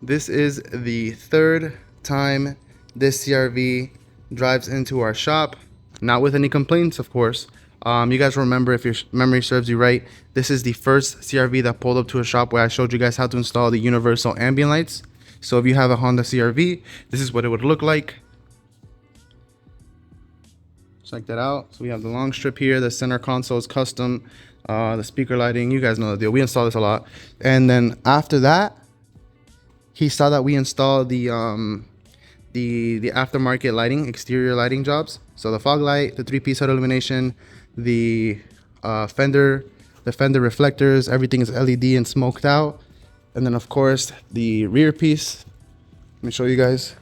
This is the third time this CRV drives into our shop, not with any complaints, of course. You guys remember, if your memory serves you right, this is the first CRV that pulled up to a shop where I showed you guys how to install the universal ambient lights. So if you have a Honda CRV, this is what it would look like. Check that out. So we have the long strip here. The center console is custom. The speaker lighting, you guys know the deal. We install this a lot. And then after that, he saw that we installed the aftermarket lighting, exterior lighting jobs. So the fog light, the 3-piece HUD illumination, the fender reflectors, everything is LED and smoked out. And then of course the rear piece. Let me show you guys.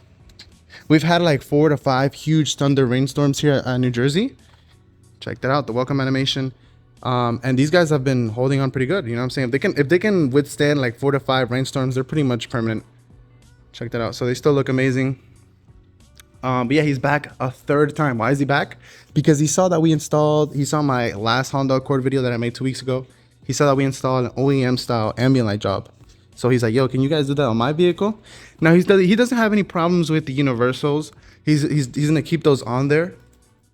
We've had like 4 to 5 huge thunder rainstorms here at New Jersey. Check that out, the welcome animation. And these guys have been holding on pretty good. You know what I'm saying? If they can withstand like 4 to 5 rainstorms, they're pretty much permanent. Check that out. So they still look amazing. But yeah, he's back a third time. Why is he back? Because he saw that we installed, he saw my last Honda Accord video that I made 2 weeks ago. He saw that we installed an OEM style ambient light job. So he's like, yo, can you guys do that on my vehicle? Now he doesn't have any problems with the universals. He's gonna keep those on there.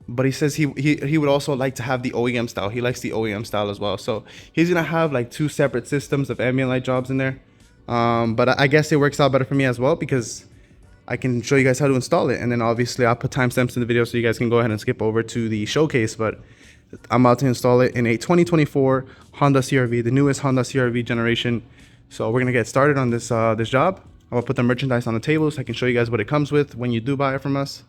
But he says he would also like to have the OEM style. He likes the OEM style as well. So he's gonna have like 2 separate systems of ambient light jobs in there. But I guess it works out better for me as well because I can show you guys how to install it. And then obviously I'll put timestamps in the video so you guys can go ahead and skip over to the showcase. But I'm about to install it in a 2024 Honda CRV, the newest Honda CRV generation. So we're gonna get started on this job. I'm gonna put the merchandise on the table so I can show you guys what it comes with when you do buy it from us.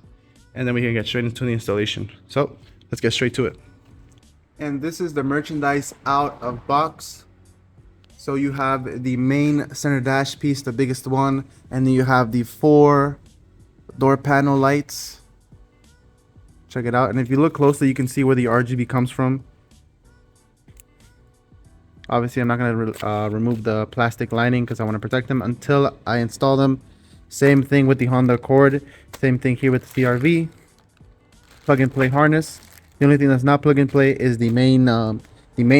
And then we can get straight into the installation. So let's get straight to it. And this is the merchandise out of box. So you have the main center dash piece, the biggest one, and then you have the 4 door panel lights. Check it out. And if you look closely, you can see where the RGB comes from. Obviously, I'm not gonna remove the plastic lining because I want to protect them until I install them. Same thing with the Honda Accord. Same thing here with the CRV. Plug and play harness. The only thing that's not plug and play is the main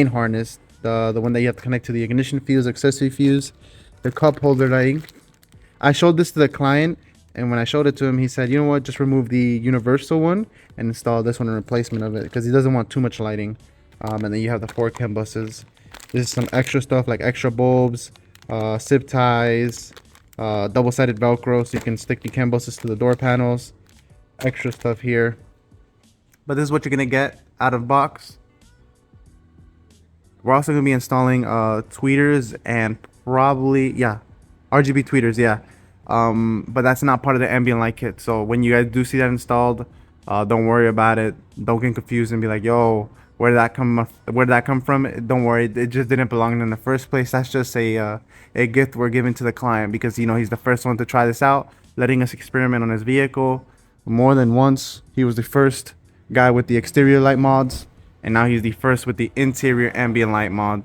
harness, the one that you have to connect to the ignition fuse, accessory fuse, the cup holder lighting. I showed this to the client, and when I showed it to him, he said, "You know what? Just remove the universal one and install this one in replacement of it because he doesn't want too much lighting." And then you have the 4 CAN buses. This is some extra stuff like extra bulbs, zip ties. Double-sided Velcro so you can stick the CAN buses to the door panels. Extra stuff here. But this is what you're gonna get out of box. We're also gonna be installing tweeters and probably RGB tweeters, but that's not part of the ambient light kit. So when you guys do see that installed, don't worry about it. Don't get confused and be like, yo, where did that come from? Don't worry, it just didn't belong in the first place. That's just a gift we're giving to the client because, you know, he's the first one to try this out, letting us experiment on his vehicle more than once. He was the first guy with the exterior light mods, and now he's the first with the interior ambient light mod.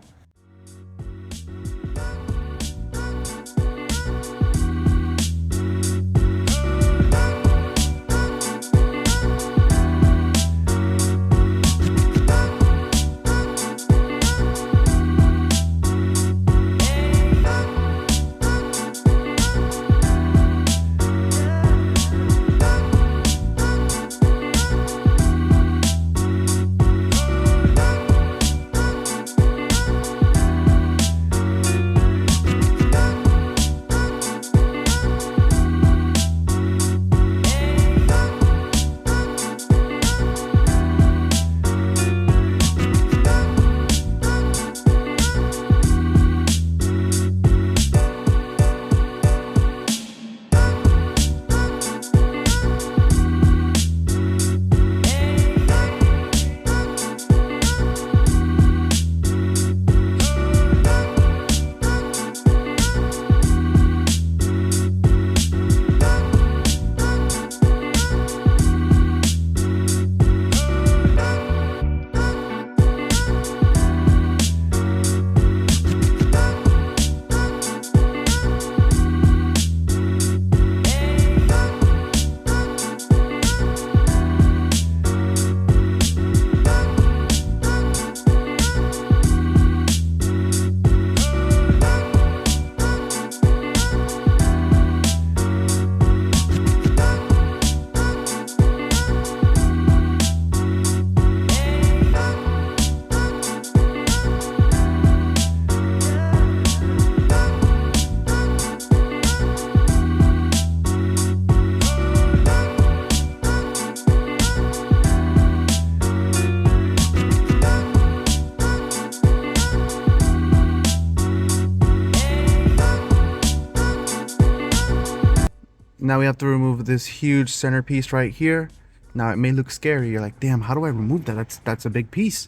Now we have to remove this huge centerpiece right here. Now it may look scary. You're like, damn, how do I remove that? That's a big piece.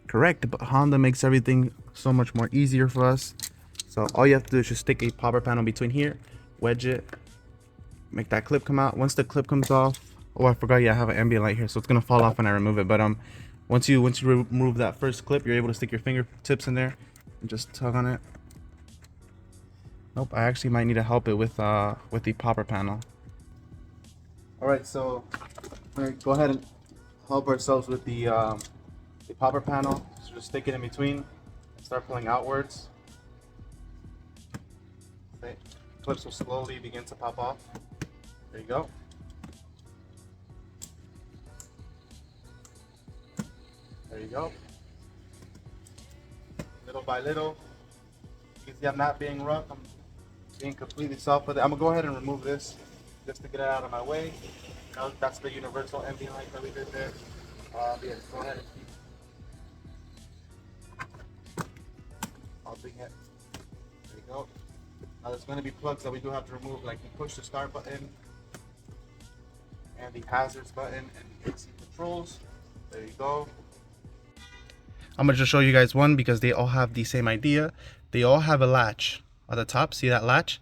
Correct, but Honda makes everything so much more easier for us. So all you have to do is just stick a popper panel between here, wedge it, make that clip come out. Once the clip comes off, oh, I forgot, yeah, I have an ambient light here, so it's gonna fall off when I remove it. But once you remove that first clip, you're able to stick your fingertips in there and just tug on it. Nope, I actually might need to help it with the popper panel. All right, so we're gonna go ahead and help ourselves with the popper panel. So just stick it in between and start pulling outwards. Okay. Clips will slowly begin to pop off. There you go. There you go. Little by little. You can see I'm not being rough. I'm being completely soft with it. I'm gonna go ahead and remove this just to get it out of my way. That's the universal ambient light that we did there. Yeah, go ahead and keep helping it. There you go. Now there's going to be plugs that we do have to remove, like the push to start button and the hazards button and the AC controls. There you go. I'm going to just show you guys one because they all have the same idea. They all have a latch at the top. See that latch?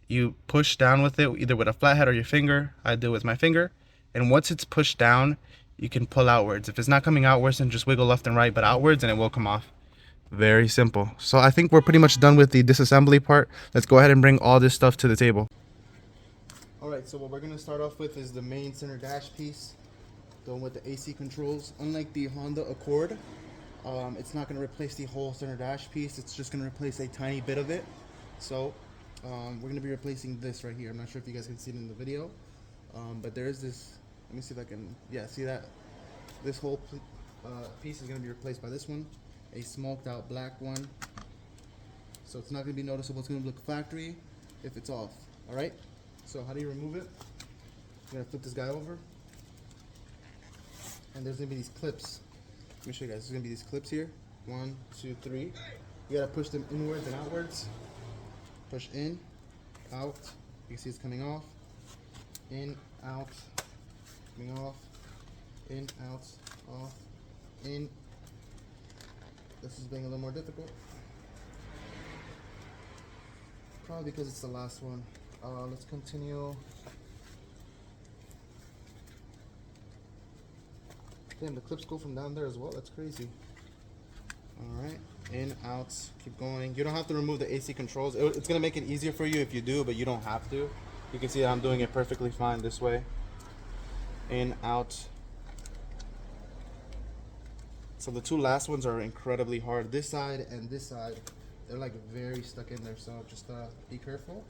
You push down with it either with a flathead or your finger. I do it with my finger. And once it's pushed down, you can pull outwards. If it's not coming outwards, then just wiggle left and right, but outwards, and it will come off. Very simple. So I think we're pretty much done with the disassembly part. Let's go ahead and bring all this stuff to the table. All right, so what we're gonna start off with is the main center dash piece, the one with the AC controls. Unlike the Honda Accord, it's not gonna replace the whole center dash piece. It's just gonna replace a tiny bit of it. So we're gonna be replacing this right here. I'm not sure if you guys can see it in the video, but there is this. Let me see if I can. Yeah, see that? This whole piece is gonna be replaced by this one, a smoked out black one. So it's not gonna be noticeable. It's gonna look factory if it's off. All right. So how do you remove it? You're gonna flip this guy over, and there's gonna be these clips. Let me show you guys. There's gonna be these clips here. 1, 2, 3. You gotta push them inwards and outwards. Push in, out. You can see it's coming off. In, out, coming off. In, out, off, in. This is being a little more difficult. Probably because it's the last one. Let's continue. Damn, the clips go from down there as well. That's crazy. Alright, in, out, keep going. You don't have to remove the AC controls. It's going to make it easier for you if you do, but you don't have to. You can see that I'm doing it perfectly fine this way. In, out. So the two last ones are incredibly hard. This side and this side, they're like very stuck in there, so just be careful.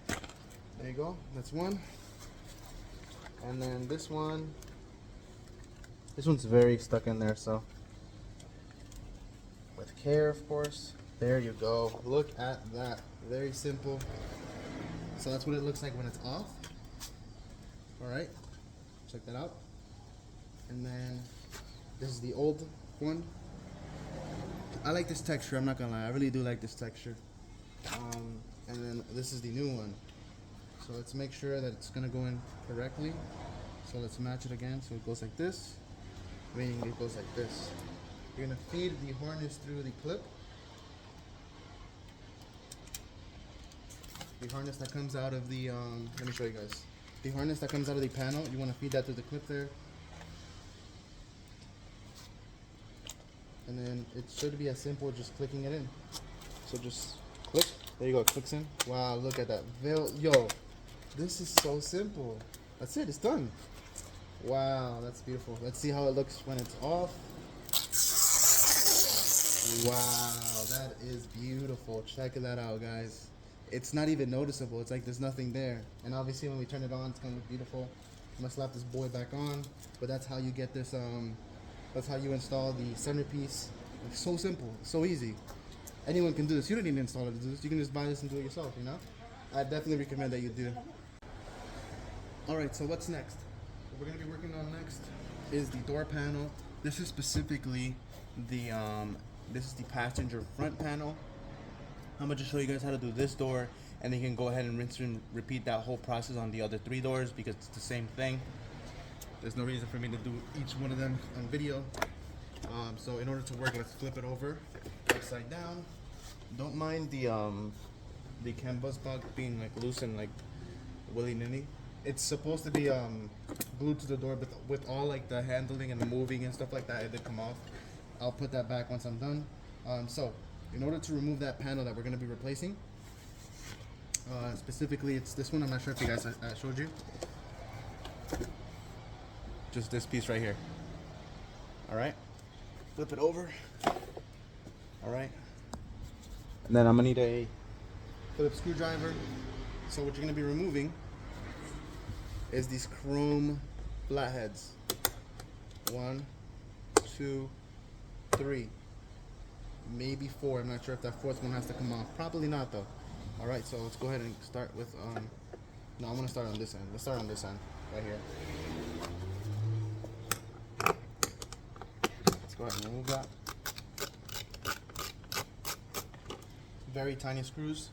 There you go, that's one. And then this one's very stuck in there, so with care, of course. There you go. Look at that. Very simple. So that's what it looks like when it's off. Alright, check that out. And then this is the old one. I like this texture, I'm not gonna lie. I really do like this texture. And then this is the new one. So let's make sure that it's gonna go in correctly. So let's match it again. So it goes like this, meaning it goes like this. You're gonna feed the harness through the clip. The harness that comes out of the, let me show you guys. The harness that comes out of the panel, you wanna feed that through the clip there. And then it should be as simple as just clicking it in. So just click, there you go, it clicks in. Wow, look at that. Yo, this is so simple. That's it, it's done. Wow, that's beautiful. Let's see how it looks when it's off. Wow, that is beautiful. Check that out, guys. It's not even noticeable. It's like there's nothing there. And obviously when we turn it on, it's gonna look beautiful. I'm gonna slap this boy back on. But that's how you get this, that's how you install the centerpiece. It's so simple, so easy. Anyone can do this. You don't need to install it to do this. You can just buy this and do it yourself, you know? I definitely recommend that you do. Alright, so what's next? What we're gonna be working on next is the door panel. This is specifically the this is the passenger front panel. I'm gonna just show you guys how to do this door, and then you can go ahead and rinse and repeat that whole process on the other 3 doors because it's the same thing. There's no reason for me to do each one of them on video. So in order to work, let's flip it over upside down. Don't mind the CAN bus box being like loose and like willy-nilly. It's supposed to be glued to the door, but with all like the handling and the moving and stuff like that, it did come off. I'll put that back once I'm done. So in order to remove that panel that we're going to be replacing, specifically it's this one. I'm not sure if you guys I showed you. Just this piece right here. All right, flip it over. All right, and then I'm gonna need a Phillips screwdriver. So what you're gonna be removing is these chrome flatheads. 1, 2, 3, maybe 4. I'm not sure if that 4th one has to come off. Probably not though. All right, so let's go ahead and start with no, I'm gonna start on this end. Let's start on this end right here. Let's go ahead and remove that. Very tiny screws.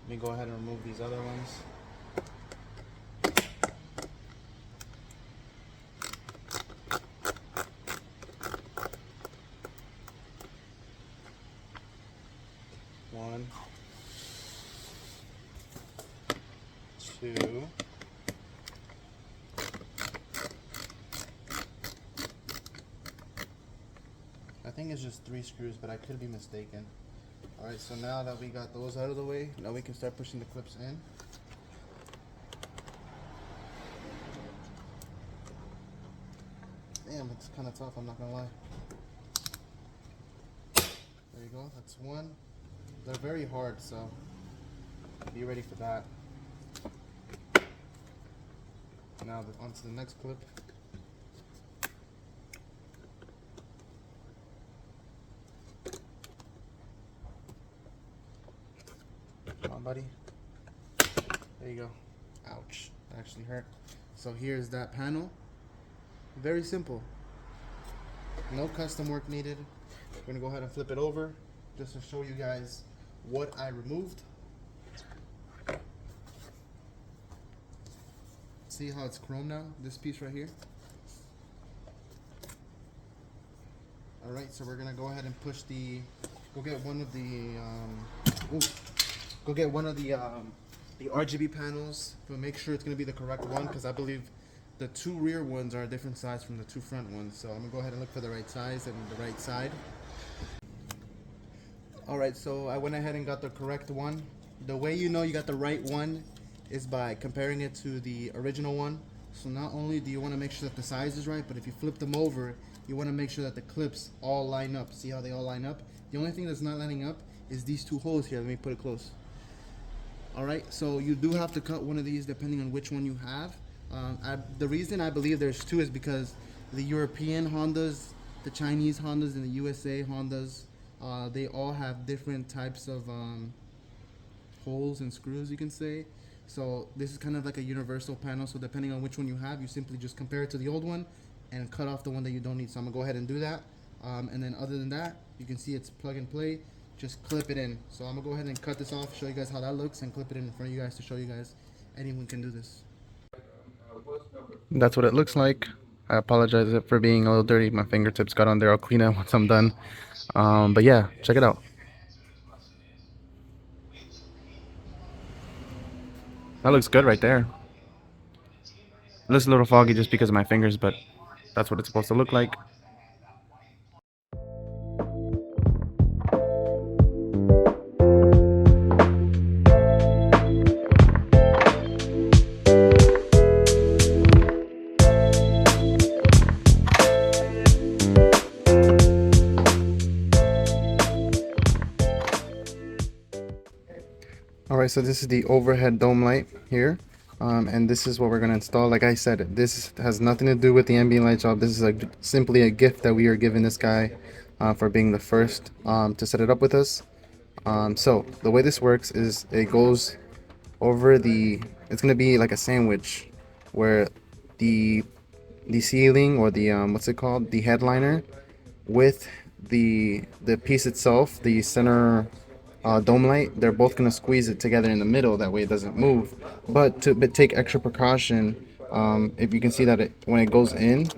Let me go ahead and remove these other ones. One, 2. I think it's just 3 screws, but I could be mistaken. Alright, so now that we got those out of the way, now we can start pushing the clips in. Damn, it's kind of tough, I'm not gonna lie. There you go, that's one. They're very hard, so be ready for that. Now onto the next clip. Come on, buddy. There you go. Ouch, that actually hurt. So here's that panel. Very simple. No custom work needed. We're gonna go ahead and flip it over just to show you guys what I removed. See how it's chrome now? This piece right here. All right, so we're gonna go ahead and push the. Go get one of the. Go get one of the RGB panels, but make sure it's gonna be the correct one because I believe the 2 rear ones are a different size from the 2 front ones. So I'm gonna go ahead and look for the right size and the right side. All right, so I went ahead and got the correct one. The way you know you got the right one is by comparing it to the original one. So not only do you want to make sure that the size is right, but if you flip them over, you want to make sure that the clips all line up. See how they all line up? The only thing that's not lining up is these 2 holes here. Let me put it close. All right, so you do have to cut one of these depending on which one you have. The reason I believe there's 2 is because the European Hondas, the Chinese Hondas, and the USA Hondas, they all have different types of holes and screws, you can say. So this is kind of like a universal panel. So depending on which one you have, you simply just compare it to the old one and cut off the one that you don't need. So I'm gonna go ahead and do that. And then other than that, you can see it's plug and play. Just clip it in. So I'm gonna go ahead and cut this off, show you guys how that looks, and clip it in front of you guys to show you guys anyone can do this. That's what it looks like. I apologize for being a little dirty. My fingertips got on there. I'll clean it once I'm done. But yeah, check it out. That looks good right there. It looks a little foggy just because of my fingers, but that's what it's supposed to look like. Alright, so this is the overhead dome light here, and this is what we're going to install. Like I said, this has nothing to do with the ambient light job. This is simply a gift that we are giving this guy for being the first to set it up with us. So the way this works is it goes over it's going to be like a sandwich where the ceiling, or the what's it called, the headliner, with the piece itself, the center dome light, they're both gonna squeeze it together in the middle. That way it doesn't move. But to take extra precaution, if you can see that when it goes in,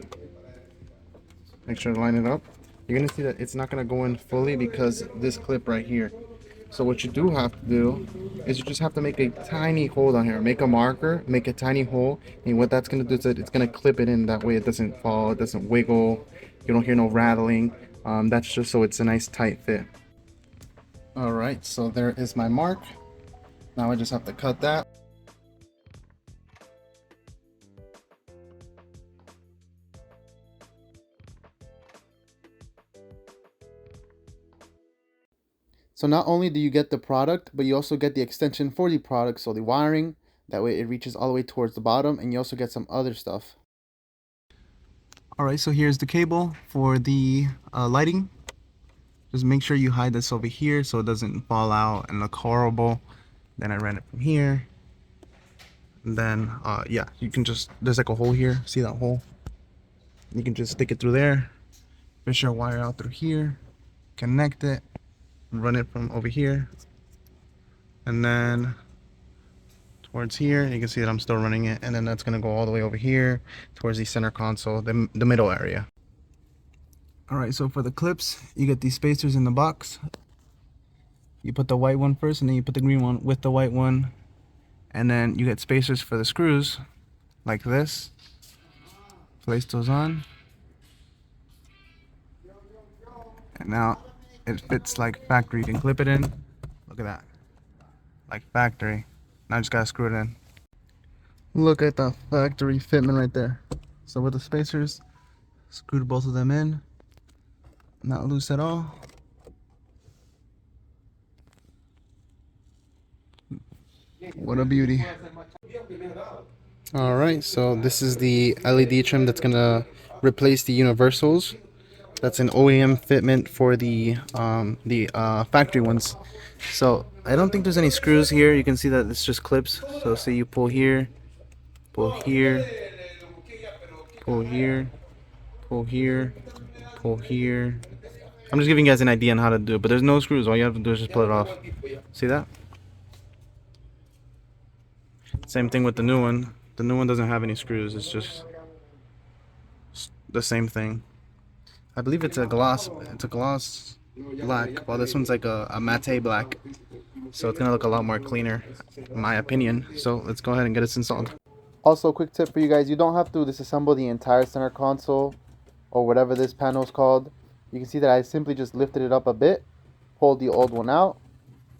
make sure to line it up. You're gonna see that it's not gonna go in fully because this clip right here. So what you do have to do is you just have to make a tiny hole down here. Make a marker, make a tiny hole, and what that's gonna do is it's gonna clip it in. That way it doesn't fall, it doesn't wiggle. You don't hear no rattling. That's just so it's a nice tight fit. All right, so there is my mark. Now I just have to cut that. So not only do you get the product, but you also get the extension for the product, so the wiring. That way it reaches all the way towards the bottom, and you also get some other stuff. All right, so here's the cable for the lighting. Just make sure you hide this over here so it doesn't fall out and look horrible. Then I ran it from here. And then, yeah, you can just, there's like a hole here. See that hole? You can just stick it through there. Fish your wire out through here. Connect it. Run it from over here. And then towards here, you can see that I'm still running it. And then that's going to go all the way over here towards the center console, the middle area. All right, so for the clips, you get these spacers in the box. You put the white one first, and then you put the green one with the white one. And then you get spacers for the screws, like this. Place those on. And now it fits like factory. You can clip it in. Look at that. Like factory. Now I just gotta screw it in. Look at the factory fitment right there. So with the spacers, screwed both of them in. Not loose at all. What a beauty. All right, so this is the LED trim that's gonna replace the universals. That's an OEM fitment for the factory ones. So I don't think there's any screws here. You can see that it's just clips. So say you pull here, pull here, pull here, pull here, pull here. I'm just giving you guys an idea on how to do it, but there's no screws. All you have to do is just pull it off. See that? Same thing with the new one. The new one doesn't have any screws. It's just the same thing. I believe it's a gloss. It's a gloss black, while this one's like a matte black. So it's gonna look a lot more cleaner, in my opinion. So let's go ahead and get this installed. Also, a quick tip for you guys: you don't have to disassemble the entire center console or whatever this panel is called. You can see that I simply just lifted it up a bit, pulled the old one out,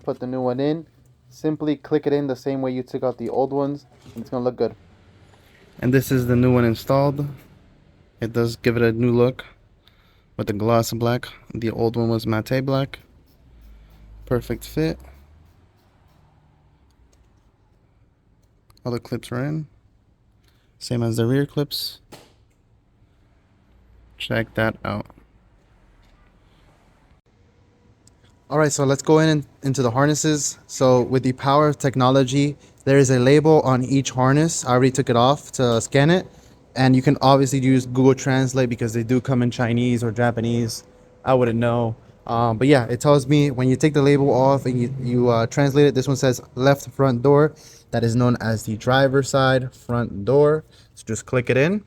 put the new one in, simply click it in the same way you took out the old ones, and it's gonna look good. And this is the new one installed. It does give it a new look with the gloss black. The old one was matte black. Perfect fit. All the clips are in. Same as the rear clips. Check that out. Alright, so let's go into the harnesses. So with the power of technology, there is a label on each harness. I already took it off to scan it. And you can obviously use Google Translate because they do come in Chinese or Japanese. I wouldn't know. But yeah, it tells me when you take the label off and you translate it, this one says left front door. That is known as the driver's side front door. So just click it in.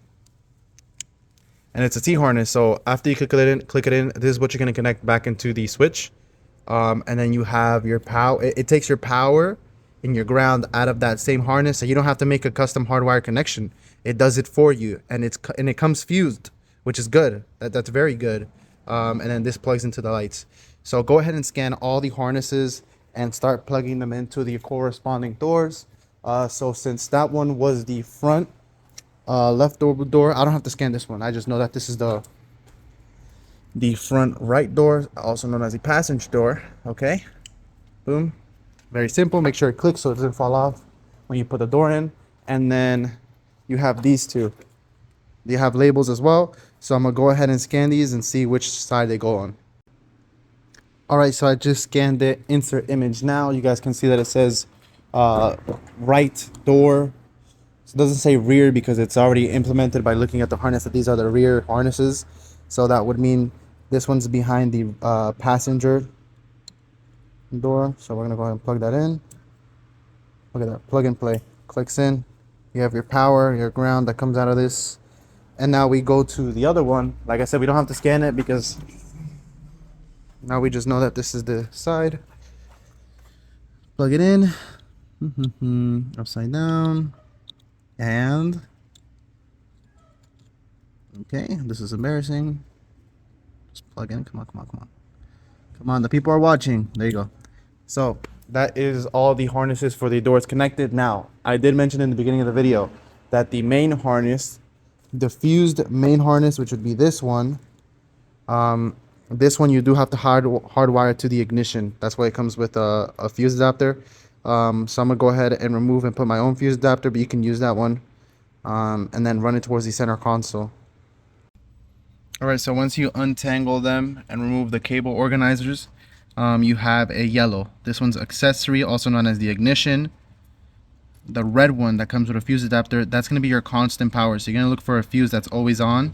And it's a T-harness. So after you click it in, this is what you're going to connect back into the switch. And then you have your power. It takes your power and your ground out of that same harness, so you don't have to make a custom hardwire connection. It does it for you, and it comes fused, which is good. That's very good. And then this plugs into the lights. So go ahead and scan all the harnesses and start plugging them into the corresponding doors. So since that one was the front left door, I don't have to scan this one. I just know that this is the front right door, also known as the passenger door. Okay, boom, very simple. Make sure it clicks so it doesn't fall off when you put the door in. And then you have these two. They have labels as well, so I'm gonna go ahead and scan these and see which side they go on. All right, so I just scanned it. Insert image now. You guys can see that it says right door. It doesn't say rear because it's already implemented by looking at the harness that these are the rear harnesses. So that would mean this one's behind the passenger door. So we're gonna go ahead and plug that in. Look at that, plug and play. Clicks in. You have your power, your ground that comes out of this. And now we go to the other one. Like I said, we don't have to scan it because now we just know that this is the side. Plug it in. Upside down. And okay, this is embarrassing. Just plug in. Come on, come on, come on. Come on, the people are watching. There you go. So that is all the harnesses for the doors connected. Now, I did mention in the beginning of the video that the main harness, the fused main harness, which would be this one you do have to hardwire to the ignition. That's why it comes with a fuse adapter. So I'm gonna go ahead and remove and put my own fuse adapter, but you can use that one, and then run it towards the center console. All right, so once you untangle them and remove the cable organizers, you have a yellow. This one's accessory, also known as the ignition. The red one that comes with a fuse adapter, that's going to be your constant power. So you're going to look for a fuse that's always on.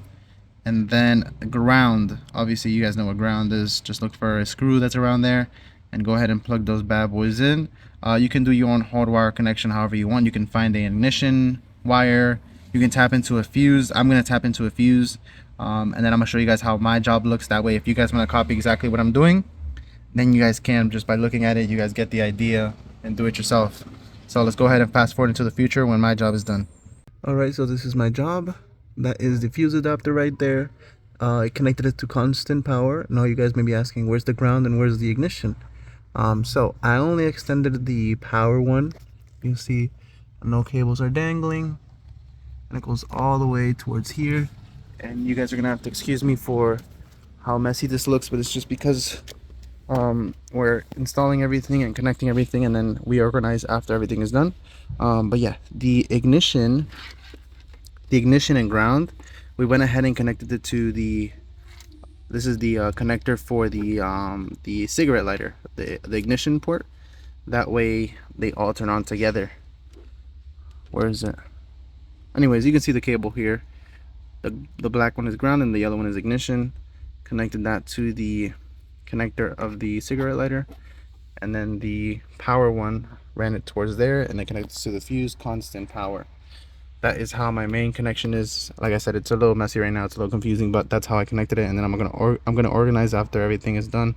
And then ground, obviously you guys know what ground is. Just look for a screw that's around there and go ahead and plug those bad boys in. You can do your own hardwire connection however you want. You can find an ignition wire. You can tap into a fuse. I'm going to tap into a fuse. And then I'm going to show you guys how my job looks. That way, if you guys want to copy exactly what I'm doing, then you guys can, just by looking at it, you guys get the idea and do it yourself. So let's go ahead and fast forward into the future when my job is done. All right, so this is my job. That is the fuse adapter right there. I connected it to constant power. Now you guys may be asking, where's the ground and where's the ignition? So I only extended the power one. You can see no cables are dangling, and it goes all the way towards here. And you guys are gonna have to excuse me for how messy this looks, but it's just because we're installing everything and connecting everything, and then we organize after everything is done. But yeah, the ignition and ground, we went ahead and connected it to this is the connector for the cigarette lighter, the ignition port. That way they all turn on together. Where is it? Anyways, you can see the cable here. The black one is ground and the yellow one is ignition. Connected that to the connector of the cigarette lighter, and then the power one ran it towards there, and it connected to the fuse constant power. That is how my main connection is. Like I said, it's a little messy right now, it's a little confusing, but that's how I connected it. And then I'm gonna organize after everything is done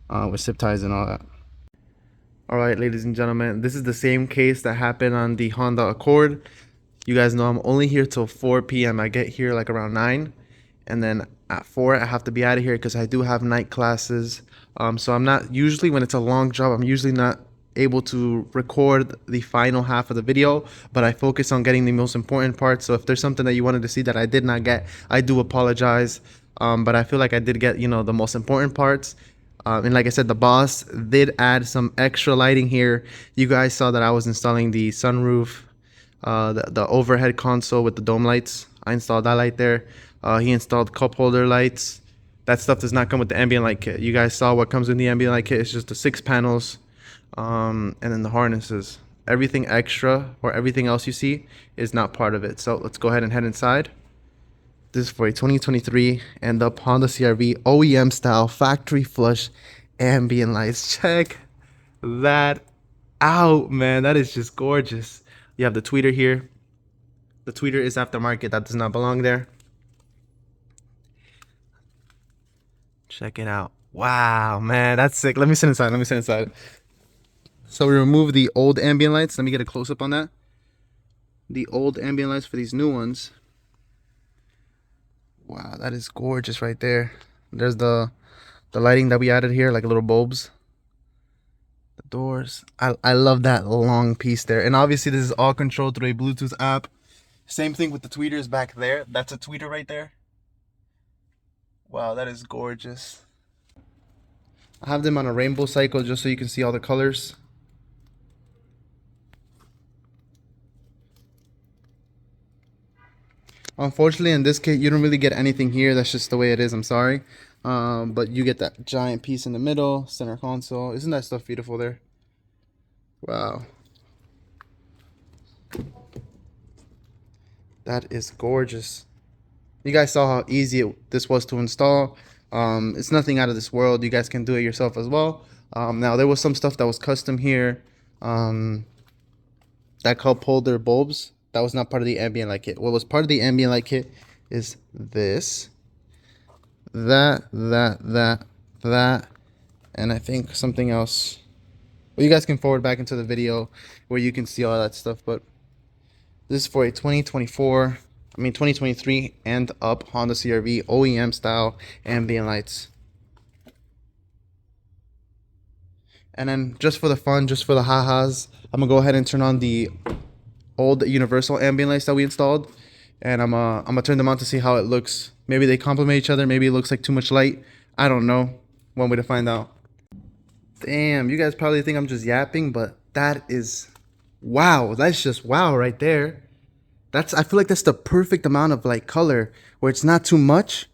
with zip ties and all that. All right, ladies and gentlemen, this is the same case that happened on the Honda Accord. You guys know I'm only here till 4 p.m. I get here like around 9, and then at 4 I have to be out of here because I do have night classes. So I'm not usually, when it's a long job, I'm usually not able to record the final half of the video, but I focus on getting the most important parts. So if there's something that you wanted to see that I did not get, I do apologize. But I feel like I did get, the most important parts. And like I said, the boss did add some extra lighting here. You guys saw that I was installing the sunroof, the overhead console with the dome lights. I installed that light there. He installed cup holder lights. That stuff does not come with the ambient light kit. You guys saw what comes in the ambient light kit. It's just the 6 panels, and then the harnesses. Everything extra or everything else you see is not part of it. So let's go ahead and head inside. This is for a 2023 and the Honda CR-V OEM style factory flush ambient lights. Check that out, man. That is just gorgeous. You have the tweeter here. The tweeter is aftermarket. That does not belong there. Check it out. Wow, man, that's sick. Let me sit inside. So we remove the old ambient lights. Let me get a close-up on that. The old ambient lights for these new ones. Wow, that is gorgeous right there. There's the lighting that we added here, like little bulbs. The doors. I love that long piece there. And obviously this is all controlled through a Bluetooth app. Same thing with the tweeters back there. That's a tweeter right there. Wow, that is gorgeous. I have them on a rainbow cycle just so you can see all the colors. Unfortunately, in this kit, you don't really get anything here. That's just the way it is. I'm sorry. But you get that giant piece in the middle, center console. Isn't that stuff beautiful there? Wow. That is gorgeous. You guys saw how easy this was to install. It's nothing out of this world. You guys can do it yourself as well. Now there was some stuff that was custom here. That cup holder bulbs, that was not part of the ambient light kit. What was part of the ambient light kit is this, that, and I think something else. Well, you guys can forward back into the video where you can see all that stuff, but this is for a 2023 and up Honda CR-V OEM style ambient lights. And then just for the fun, just for the ha-has, I'm gonna go ahead and turn on the old universal ambient lights that we installed, and I'm gonna turn them on to see how it looks. Maybe they complement each other, maybe it looks like too much light. I don't know. One way to find out. Damn, you guys probably think I'm just yapping, but that is wow. That's just wow right there. I feel like that's the perfect amount of like color, where it's not too much,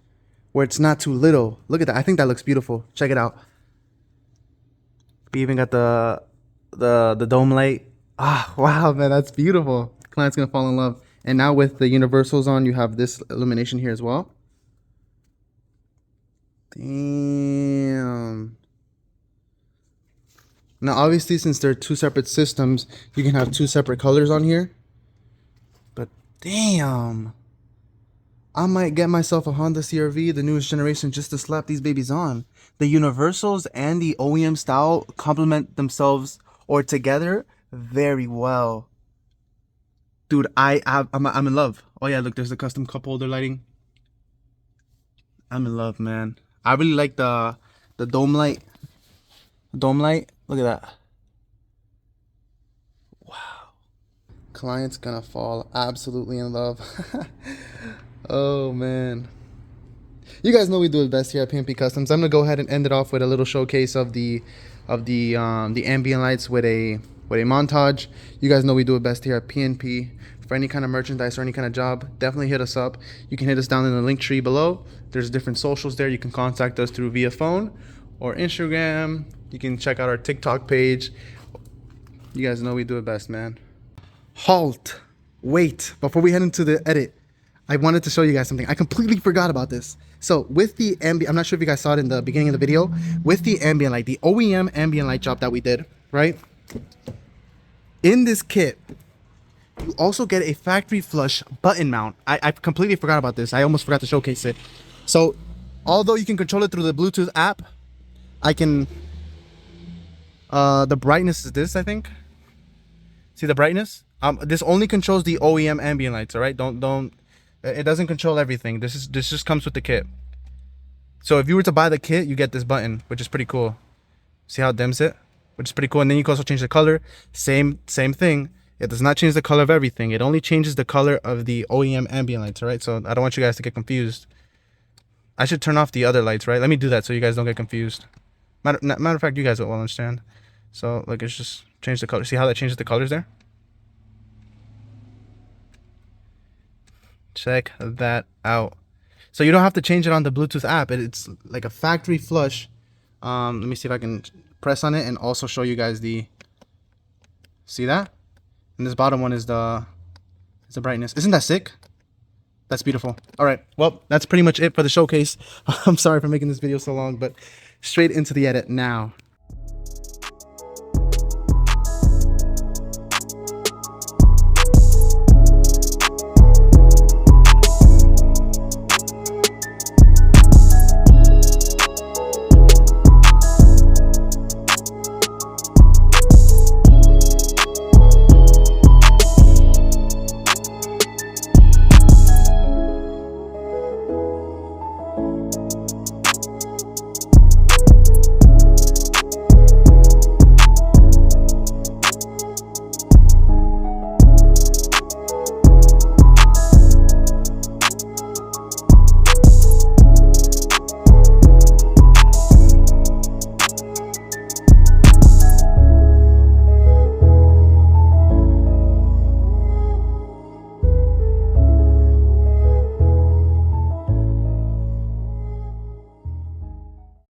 where it's not too little. Look at that. I think that looks beautiful. Check it out. We even got the dome light. Ah, wow, man, that's beautiful. Client's gonna fall in love. And now with the universals on, you have this illumination here as well. Damn. Now, obviously, since they're two separate systems, you can have two separate colors on here. But damn, I might get myself a Honda CR-V, the newest generation, just to slap these babies on. The universals and the OEM style complement themselves or together very well. Dude, I'm in love. Oh yeah, look, there's the custom cup holder lighting. I'm in love, man. I really like the dome light. Dome light. Look at that. Wow. Client's gonna fall absolutely in love. Oh man. You guys know we do it best here at PNP Customs. I'm gonna go ahead and end it off with a little showcase of the ambient lights with a montage. You guys know we do it best here at PNP. For any kind of merchandise or any kind of job, definitely hit us up. You can hit us down in the link tree below. There's different socials there. You can contact us through via phone or Instagram. You can check out our TikTok page. You guys know we do it best, man. Halt. Wait. Before we head into the edit, I wanted to show you guys something. I completely forgot about this. So with the ambient, I'm not sure if you guys saw it in the beginning of the video, with the ambient light, the OEM ambient light job that we did, right? In this kit, you also get a factory flush button mount. I completely forgot about this. I almost forgot to showcase it. So although you can control it through the Bluetooth app, I can, the brightness is this, I think. See the brightness? This only controls the OEM ambient lights, all right? It doesn't control everything. This just comes with the kit. So if you were to buy the kit, you get this button, which is pretty cool. See how it dims it? Which is pretty cool. And then you can also change the color. Same thing. It does not change the color of everything. It only changes the color of the OEM ambient lights, all right? So I don't want you guys to get confused. I should turn off the other lights, right? Let me do that so you guys don't get confused. Matter of fact, you guys will understand. So like, it's just change the color. See how that changes the colors there? Check that out. So you don't have to change it on the Bluetooth app. It's like a factory flush. Let me see if I can press on it and also show you guys the, see that? And this bottom one is the brightness. Isn't that sick? That's beautiful. All right, well, that's pretty much it for the showcase. I'm sorry for making this video so long, but straight into the edit now.